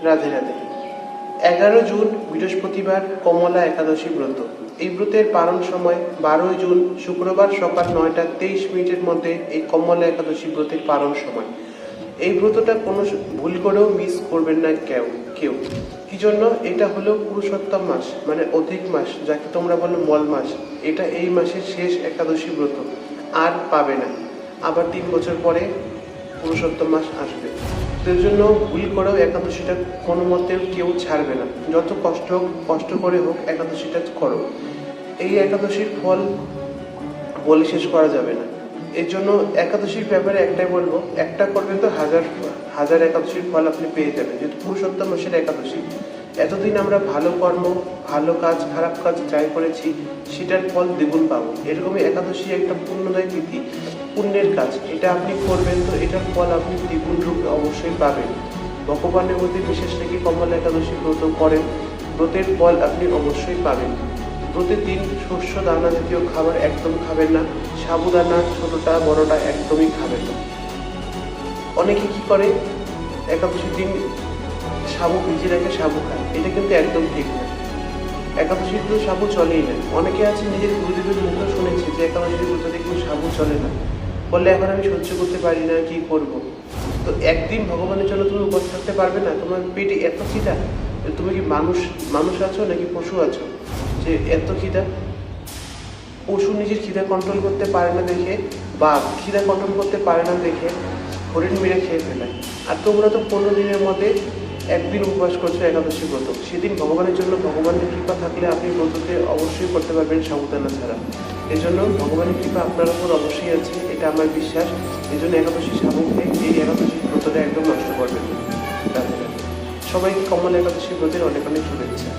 Radhe Radhe. 11 June বৃহস্পতিবার কমলা একাদশী ব্রত। এই ব্রতের পালন সময় 12 জুন শুক্রবার সকাল 9টা 23 মিনিটের মধ্যে এই কমলা একাদশী ব্রতের পালন সময়। এই ব্রতটা কোনো ভুল করেও মিস করবেন না কেউ। কি জন্য? এটা হলো পুরুষোত্তম মাস, মানে অধিক মাস, যাকে তোমরা বলো মল মাস। এটা এই মাসের শেষ একাদশী ব্রত, আর পাবে না। আবার 3 বছর পরে পুরুষোত্তম মাস আসবে। এর জন্য ভুল করেও একাদশীটা কোনো মতেও কেউ ছাড়বে না। যত কষ্ট করে হোক একাদশীটা করো। এই একাদশীর ফল বলে শেষ করা যাবে না। এর জন্য একাদশীর ব্যাপারে একটাই বলবো, একটা করবেন তো হাজার একাদশীর ফল আপনি পেয়ে যাবেন, যেহেতু পুরুষোত্তম মাসের একাদশী। এতদিন আমরা ভালো কর্ম, ভালো কাজ, খারাপ কাজ যাই করেছি সেটার ফল দ্বিগুণ পাবো। এরকমই একাদশী একটা পুণ্যদায়ী তিথি, পুণ্যের কাজ। এটা আপনি করবেন তো এটার ফল আপনি দ্বিগুণ রূপে অবশ্যই পাবেন। ভগবানের মধ্যে বিশেষ রেখে কমলা একাদশী ব্রত করেন, ব্রতের ফল আপনি অবশ্যই পাবেন। ব্রতের দিন শস্য দানা জাতীয় খাবার একদম খাবেন না। সাবুদানা ছোটটা বড়টা একদমই খাবেন না। অনেকে কি করে, একাদশীর দিন সাবু ভিজে রেখে সাবু খায়, এটা কিন্তু একদম ঠিক না। একাদশীর তো সাবু চলেই না। অনেকে আছে নিজের গুরুদেবের মুখে শুনেছি যে একাদশীর ব্রততে কিন্তু সাবু চলে না, বললে এখন আমি সহ্য করতে পারি না, কি করব। তো একদিন ভগবানের জন্য তুমি উপবাস থাকতে পারবে না? তোমার পেটে এত খিদা, তুমি কি মানুষ আছো নাকি পশু আছো যে এত খিদা? পশু নিজের খিদা কন্ট্রোল করতে পারে না দেখে, বা খিদা কন্ট্রোল করতে পারে না দেখে হরিণ মেরে খেয়ে ফেলায়। আর তোমরা তো 15 দিনের মধ্যে একদিন উপবাস করছো একাদশী ব্রত। সেদিন ভগবানের জন্য, ভগবানের কৃপা থাকলে আপনি ব্রততে অবশ্যই করতে পারবেন সাবুদানা ছাড়া। এই জন্য ভগবানের কৃপা আপনার উপর অবশ্যই আছে, এটা আমার বিশ্বাস। এই জন্য একাদশী সাবু খেয়ে এই একাদশী ব্রতটা একদম নষ্ট করবেন না। সবাইকে কমলা একাদশী ব্রতের অনেক অনেক শুভেচ্ছা।